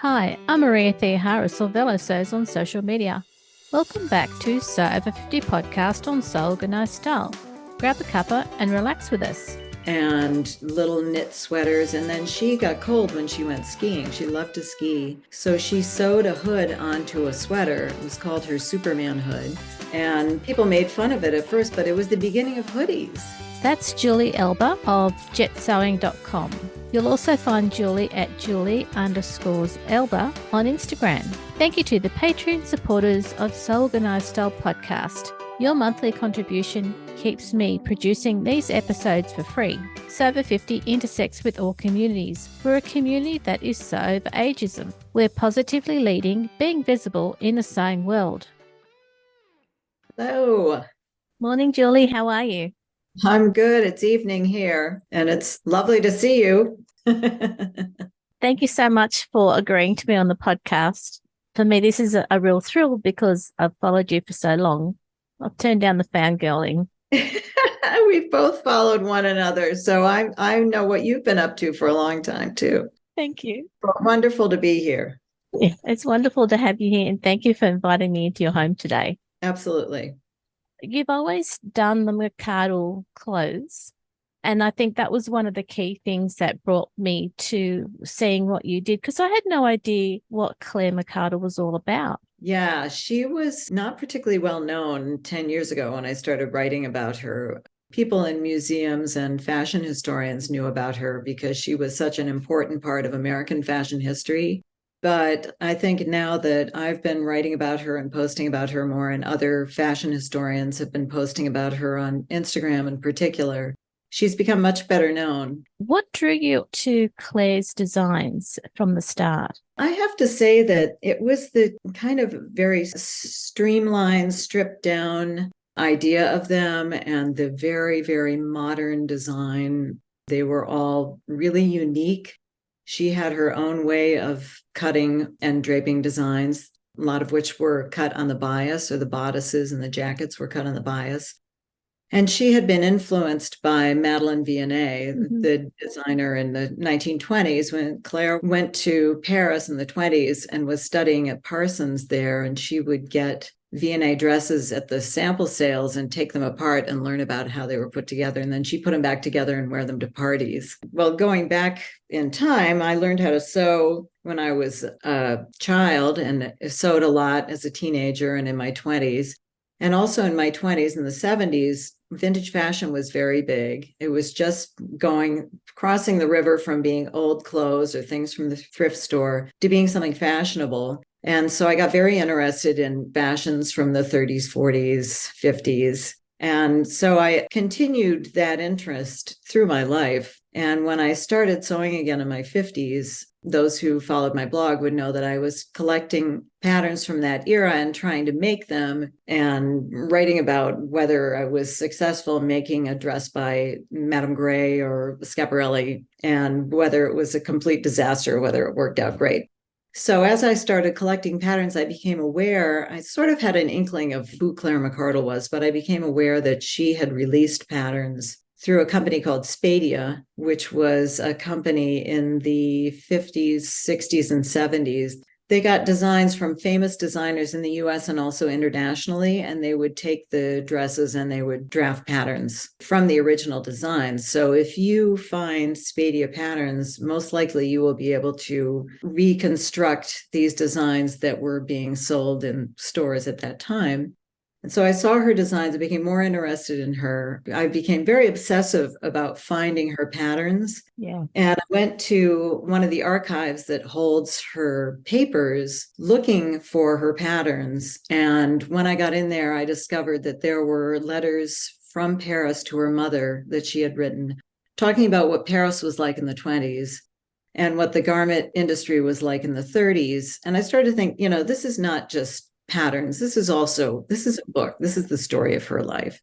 Hi, I'm Maria Thea Harris, or Velosos on social media. Welcome back to Sew Over 50 podcast on Sew Organised Style. Grab a cuppa and relax with us. And little knit sweaters. And then she got cold when she went skiing. She loved to ski. So she sewed a hood onto a sweater. It was called her Superman hood. And people made fun of it at first, but it was the beginning of hoodies. That's Julie Eilber of jetsewing.com. You'll also find Julie at Julie_Eilber on Instagram. Thank you to the Patreon supporters of Sew Organised Style podcast. Your monthly contribution keeps me producing these episodes for free. Sew Over 50 intersects with all communities. We're a community that is so over ageism. We're positively leading, being visible in the sewing world. Hello. Morning, Julie. How are you? I'm good. It's evening here, and it's lovely to see you. Thank you so much for agreeing to be on the podcast. For me, this is a real thrill because I've followed you for so long. I've turned down the fangirling. We've both followed one another, so I know what you've been up to for a long time too. Thank you. Wonderful to be here. Yeah, it's wonderful to have you here, and thank you for inviting me into your home today. Absolutely. You've always done the McCardell clothes, and I think that was one of the key things that brought me to seeing what you did, because I had no idea what Claire McCardell was all about. Yeah, she was not particularly well known 10 years ago when I started writing about her. People in museums and fashion historians knew about her because she was such an important part of American fashion history. But I think now that I've been writing about her and posting about her more, and other fashion historians have been posting about her on Instagram in particular, she's become much better known. What drew you to Claire's designs from the start? I have to say that it was the kind of very streamlined, stripped down idea of them and the very, very modern design. They were all really unique. She had her own way of cutting and draping designs, a lot of which were cut on the bias, or the bodices and the jackets were cut on the bias. And she had been influenced by Madeleine Vianney, the designer in the 1920s, when Claire went to Paris in the 20s and was studying at Parsons there. And she would get Vianney dresses at the sample sales and take them apart and learn about how they were put together. And then she put them back together and wear them to parties. Well, going back in time, I learned how to sew when I was a child, and sewed a lot as a teenager and in my 20s. And also in my 20s and the 70s, vintage fashion was very big. It was just crossing the river from being old clothes or things from the thrift store to being something fashionable. And so I got very interested in fashions from the 30s, 40s, 50s. And so I continued that interest through my life. And when I started sewing again in my 50s, those who followed my blog would know that I was collecting patterns from that era and trying to make them, and writing about whether I was successful making a dress by Madame Gray or Schiaparelli, and whether it was a complete disaster or whether it worked out great. So as I started collecting patterns, I became aware, I sort of had an inkling of who Claire McCardell was, but I became aware that she had released patterns through a company called Spadia, which was a company in the 50s, 60s, and 70s. They got designs from famous designers in the US and also internationally, and they would take the dresses and they would draft patterns from the original designs. So if you find Spadia patterns, most likely you will be able to reconstruct these designs that were being sold in stores at that time. And so I saw her designs. I became more interested in her. I became very obsessive about finding her patterns. Yeah. And I went to one of the archives that holds her papers looking for her patterns. And when I got in there, I discovered that there were letters from Paris to her mother that she had written, talking about what Paris was like in the 20s and what the garment industry was like in the 30s. And I started to think, this is not just patterns. This is a book. This is the story of her life.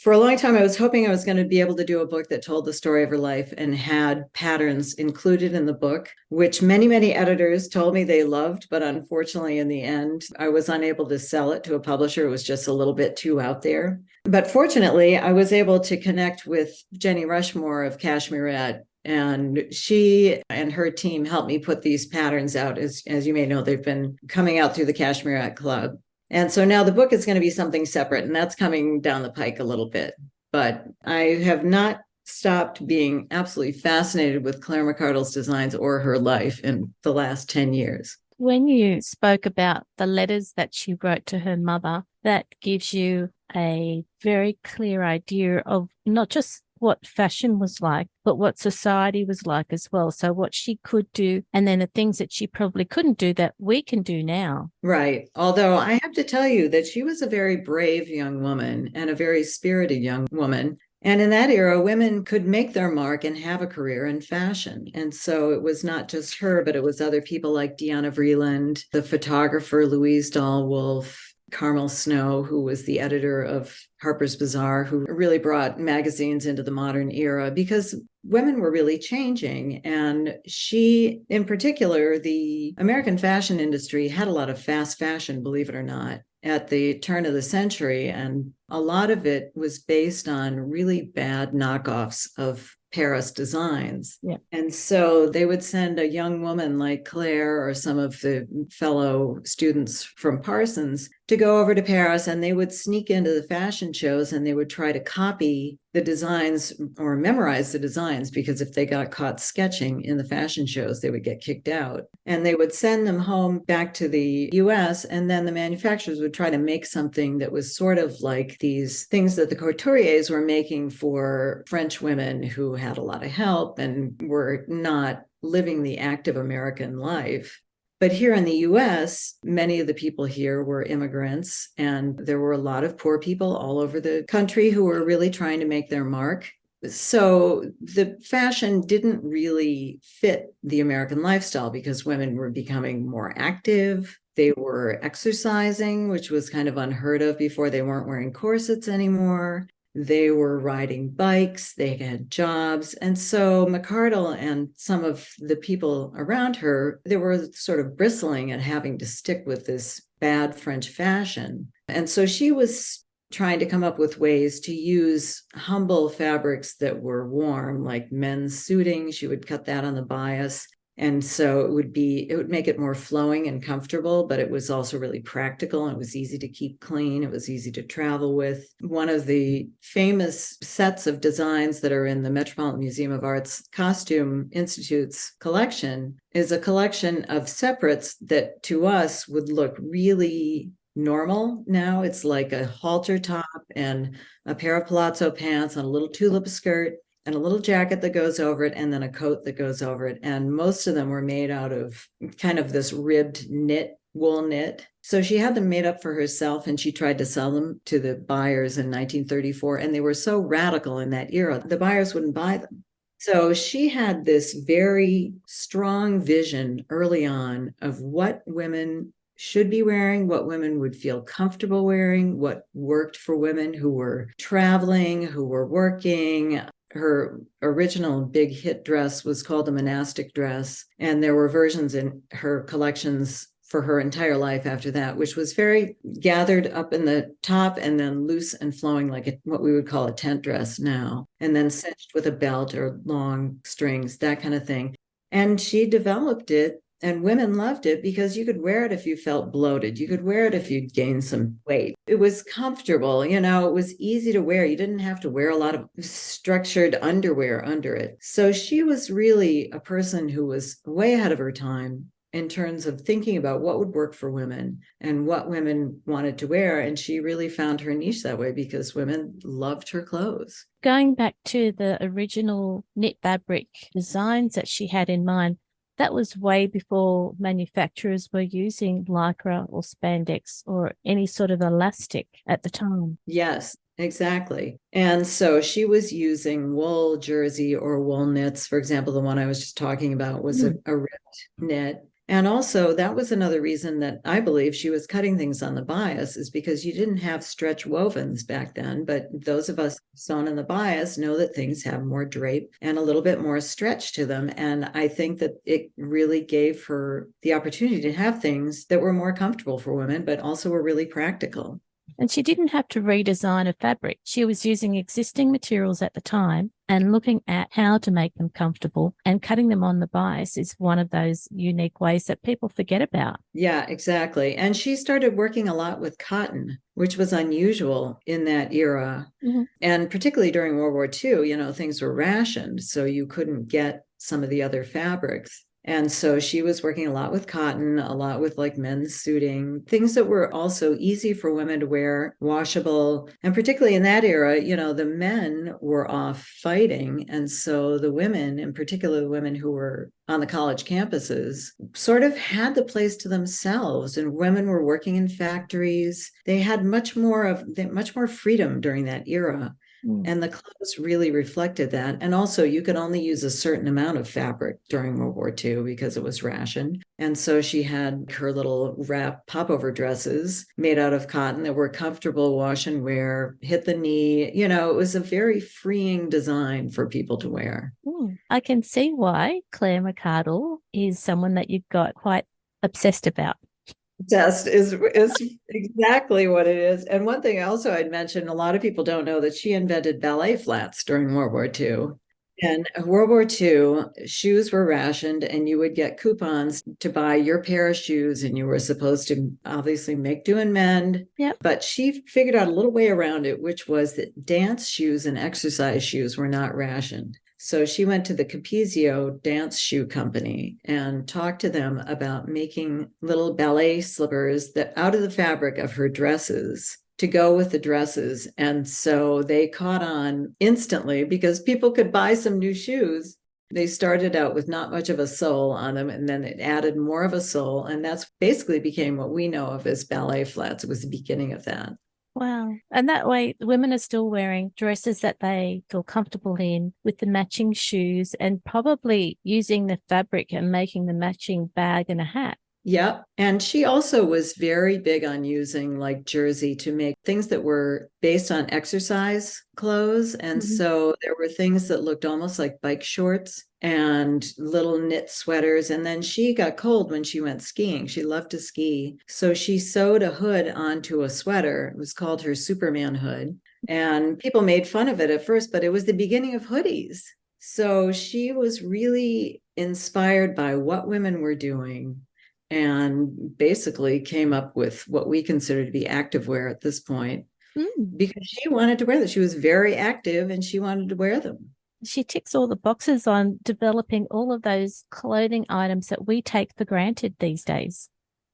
For a long time, I was hoping I was going to be able to do a book that told the story of her life and had patterns included in the book, which many, many editors told me they loved. But unfortunately, in the end, I was unable to sell it to a publisher. It was just a little bit too out there. But fortunately, I was able to connect with Jenny Rushmore of Cashmerette And she and her team helped me put these patterns out. As you may know, they've been coming out through the Cashmere Club. And so now the book is going to be something separate, and that's coming down the pike a little bit. But I have not stopped being absolutely fascinated with Claire McCardell's designs or her life in the last 10 years. When you spoke about the letters that she wrote to her mother, that gives you a very clear idea of not just what fashion was like, but what society was like as well. So what she could do, and then the things that she probably couldn't do that we can do now. Right. Although I have to tell you that she was a very brave young woman and a very spirited young woman. And in that era, women could make their mark and have a career in fashion. And so it was not just her, but it was other people like Deanna Vreeland, the photographer Louise Dahl-Wolfe, Carmel Snow, who was the editor of Harper's Bazaar, who really brought magazines into the modern era because women were really changing. And she, in particular, the American fashion industry had a lot of fast fashion, believe it or not, at the turn of the century. And a lot of it was based on really bad knockoffs of Paris designs. Yeah. And so they would send a young woman like Claire or some of the fellow students from Parsons to go over to Paris, and they would sneak into the fashion shows and they would try to copy the designs or memorize the designs, because if they got caught sketching in the fashion shows, they would get kicked out. And they would send them home back to the US, and then the manufacturers would try to make something that was sort of like these things that the couturiers were making for French women who had a lot of help and were not living the active American life. But here in the US, many of the people here were immigrants, and there were a lot of poor people all over the country who were really trying to make their mark. So the fashion didn't really fit the American lifestyle because women were becoming more active. They were exercising, which was kind of unheard of before. They weren't wearing corsets anymore. They were riding bikes, they had jobs. And so McCardell and some of the people around her, they were sort of bristling at having to stick with this bad French fashion. And so she was trying to come up with ways to use humble fabrics that were warm, like men's suiting. She would cut that on the bias. And so it would make it more flowing and comfortable, but it was also really practical, and it was easy to keep clean. It was easy to travel with. One of the famous sets of designs that are in the Metropolitan Museum of Art's Costume Institute's collection is a collection of separates that to us would look really normal now. It's like a halter top and a pair of palazzo pants and a little tulip skirt and a little jacket that goes over it, and then a coat that goes over it. And most of them were made out of kind of this ribbed knit, wool knit. So she had them made up for herself, and she tried to sell them to the buyers in 1934. And they were so radical in that era, the buyers wouldn't buy them. So she had this very strong vision early on of what women should be wearing, what women would feel comfortable wearing, what worked for women who were traveling, who were working. Her original big hit dress was called the monastic dress, and there were versions in her collections for her entire life after that, which was very gathered up in the top and then loose and flowing like what we would call a tent dress now, and then cinched with a belt or long strings, that kind of thing. And she developed it, and women loved it because you could wear it if you felt bloated. You could wear it if you'd gained some weight. It was comfortable, it was easy to wear. You didn't have to wear a lot of structured underwear under it. So she was really a person who was way ahead of her time in terms of thinking about what would work for women and what women wanted to wear. And she really found her niche that way because women loved her clothes. Going back to the original knit fabric designs that she had in mind, that was way before manufacturers were using lycra or spandex or any sort of elastic at the time. Yes, exactly. And so she was using wool jersey or wool knits. For example, the one I was just talking about was a ripped knit. And also that was another reason that I believe she was cutting things on the bias, is because you didn't have stretch wovens back then. But those of us sewn in the bias know that things have more drape and a little bit more stretch to them. And I think that it really gave her the opportunity to have things that were more comfortable for women, but also were really practical. And she didn't have to redesign a fabric. She was using existing materials at the time and looking at how to make them comfortable, and cutting them on the bias is one of those unique ways that people forget about. Yeah, exactly. And she started working a lot with cotton, which was unusual in that era. Mhm. And particularly during World War II, things were rationed, so you couldn't get some of the other fabrics. And so she was working a lot with cotton, a lot with like men's suiting, things that were also easy for women to wear, washable. And particularly in that era, the men were off fighting. And so the women, in particular the women who were on the college campuses, sort of had the place to themselves. And women were working in factories. They had much more freedom during that era. And the clothes really reflected that. And also, you could only use a certain amount of fabric during World War II because it was rationed. And so she had her little wrap popover dresses made out of cotton that were comfortable, wash and wear, hit the knee. It was a very freeing design for people to wear. I can see why Claire McCardell is someone that you've got quite obsessed about. Test is exactly what it is. And one thing also I'd mention, a lot of people don't know that she invented ballet flats during World War II. And World War II, shoes were rationed, and you would get coupons to buy your pair of shoes, and you were supposed to obviously make do and mend. Yep. But she figured out a little way around it, which was that dance shoes and exercise shoes were not rationed. So she went to the Capezio Dance Shoe Company and talked to them about making little ballet slippers that out of the fabric of her dresses to go with the dresses. And so they caught on instantly because people could buy some new shoes. They started out with not much of a sole on them, and then it added more of a sole. And that's basically became what we know of as ballet flats. It was the beginning of that. Wow. And that way, women are still wearing dresses that they feel comfortable in with the matching shoes, and probably using the fabric and making the matching bag and a hat. Yep. And she also was very big on using like jersey to make things that were based on exercise clothes. And so there were things that looked almost like bike shorts and little knit sweaters. And then she got cold when she went skiing. She loved to ski. So she sewed a hood onto a sweater. It was called her Superman hood. And people made fun of it at first, but it was the beginning of hoodies. So she was really inspired by what women were doing, and basically came up with what we consider to be activewear at this point, because she wanted to wear them. She was very active and she wanted to wear them. She ticks all the boxes on developing all of those clothing items that we take for granted these days.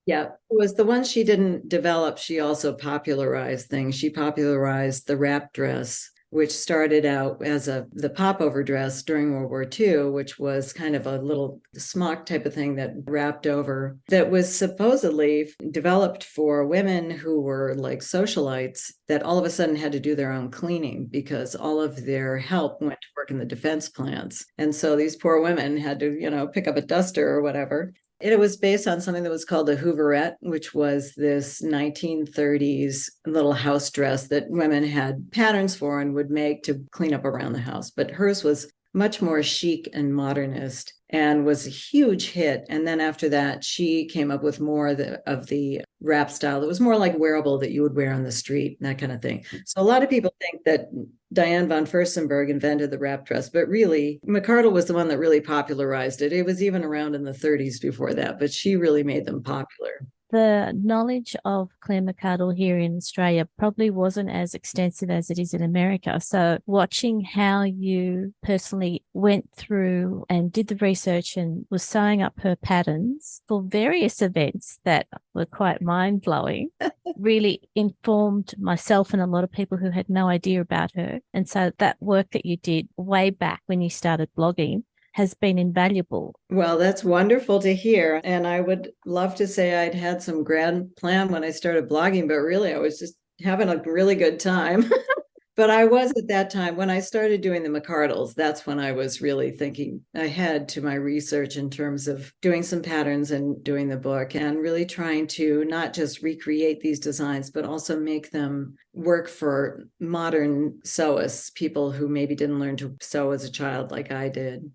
Yeah, it was the ones she didn't develop. She also popularized things. She popularized the wrap dress, which started out as the popover dress during World War II, which was kind of a little smock type of thing that wrapped over, that was supposedly developed for women who were like socialites that all of a sudden had to do their own cleaning because all of their help went to work in the defense plants. And so these poor women had to, pick up a duster or whatever. It was based on something that was called the Hooverette, which was this 1930s little house dress that women had patterns for and would make to clean up around the house. But hers was much more chic and modernist and was a huge hit. And then after that, she came up with more of the wrap style that was more like wearable that you would wear on the street, that kind of thing. So a lot of people think that Diane von Furstenberg invented the wrap dress, but really McCardell was the one that really popularized it. It was even around in the 30s before that, but she really made them popular. The knowledge of Claire McCardell here in Australia probably wasn't as extensive as it is in America. So watching how you personally went through and did the research and was sewing up her patterns for various events that were quite mind-blowing really informed myself and a lot of people who had no idea about her. And so that work that you did way back when you started blogging has been invaluable. Well, that's wonderful to hear. And I would love to say I'd had some grand plan when I started blogging, but really I was just having a really good time. But I was at that time when I started doing the McCardells, that's when I was really thinking ahead to my research in terms of doing some patterns and doing the book and really trying to not just recreate these designs, but also make them work for modern sewists, people who maybe didn't learn to sew as a child like I did.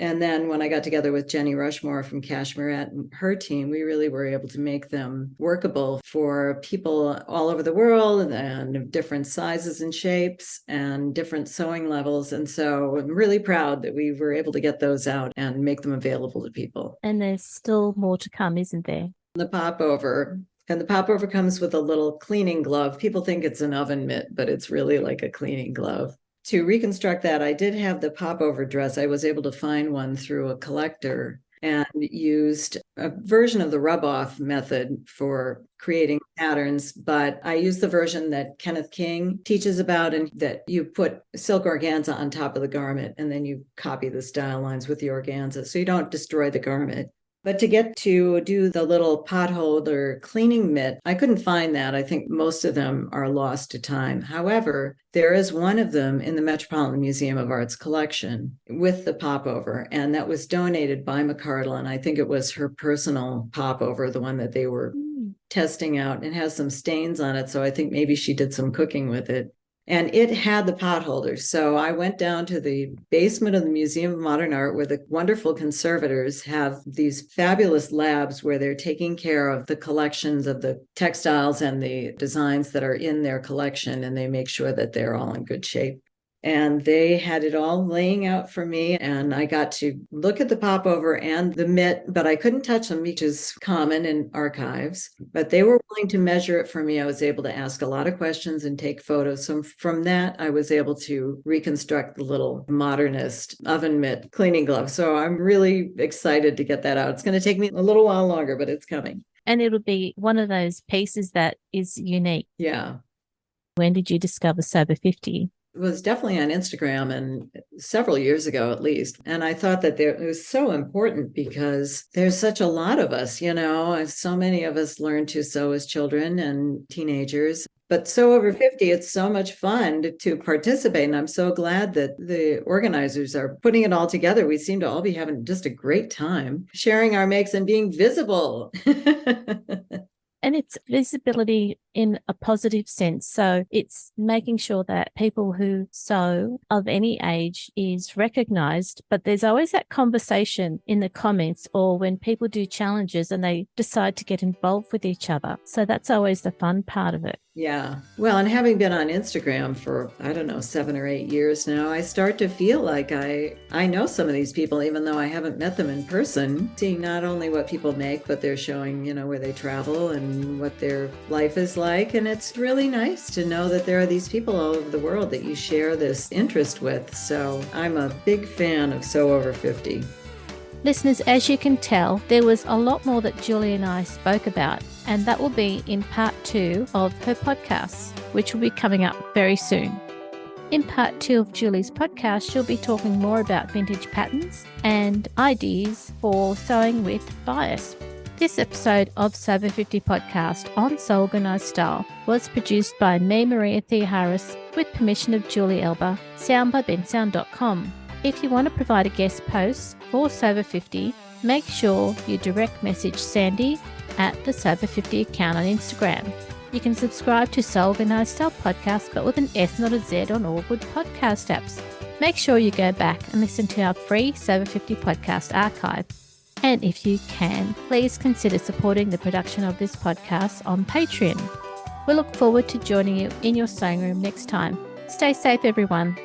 And then when I got together with Jenny Rushmore from Cashmere and her team, we really were able to make them workable for people all over the world and different sizes and shapes and different sewing levels. And so I'm really proud that we were able to get those out and make them available to people. And there's still more to come, isn't there? The popover. And the popover comes with a little cleaning glove. People think it's an oven mitt, but it's really like a cleaning glove. To reconstruct that, I did have the popover dress. I was able to find one through a collector and used a version of the rub-off method for creating patterns, but I used the version that Kenneth King teaches about, and that you put silk organza on top of the garment, and then you copy the style lines with the organza, so you don't destroy the garment. But to get to do the little potholder cleaning mitt, I couldn't find that. I think most of them are lost to time. However, there is one of them in the Metropolitan Museum of Art's collection with the popover, and that was donated by McCardell, and I think it was her personal popover, the one that they were testing out. It has some stains on it, so I think maybe she did some cooking with it. And it had the potholders. So I went down to the basement of the Museum of Modern Art, where the wonderful conservators have these fabulous labs where they're taking care of the collections of the textiles and the designs that are in their collection, and they make sure that they're all in good shape. And they had it all laying out for me, and I got to look at the popover and the mitt, but I couldn't touch them, which is common in archives. But they were willing to measure it for me. I was able to ask a lot of questions and take photos. So from that, I was able to reconstruct the little modernist oven mitt cleaning glove. So I'm really excited to get that out. It's going to take me a little while longer, but it's coming. And it'll be one of those pieces that is unique. Yeah. When did you discover Sober 50? It was definitely on Instagram, and several years ago at least. And I thought that it was so important because there's such a lot of us, so many of us learn to sew as children and teenagers. But Sew Over 50, it's so much fun to participate. And I'm so glad that the organizers are putting it all together. We seem to all be having just a great time sharing our makes and being visible. And it's visibility in a positive sense. So it's making sure that people who sew of any age is recognized, but there's always that conversation in the comments or when people do challenges and they decide to get involved with each other. So that's always the fun part of it. Yeah. Well, and having been on Instagram for, 7 or 8 years now, I start to feel like I know some of these people, even though I haven't met them in person, seeing not only what people make, but they're showing, where they travel and what their life is like. And it's really nice to know that there are these people all over the world that you share this interest with. So I'm a big fan of Sew Over 50. Listeners, as you can tell, there was a lot more that Julie and I spoke about, and that will be in part 2 of her podcast, which will be coming up very soon. In part 2 of Julie's podcast, she'll be talking more about vintage patterns and ideas for sewing with bias. This episode of Sober 50 podcast on Sew Organised Style was produced by me, Maria Thea Harris, with permission of Julie Eilber, sound by bensound.com. If you want to provide a guest post for Sober 50, make sure you direct message Sandy at the Sober 50 account on Instagram. You can subscribe to Sew Organised Style podcast, but with an S, not a Z, on all good podcast apps. Make sure you go back and listen to our free Sober 50 podcast archive. And if you can, please consider supporting the production of this podcast on Patreon. We look forward to joining you in your sewing room next time. Stay safe, everyone.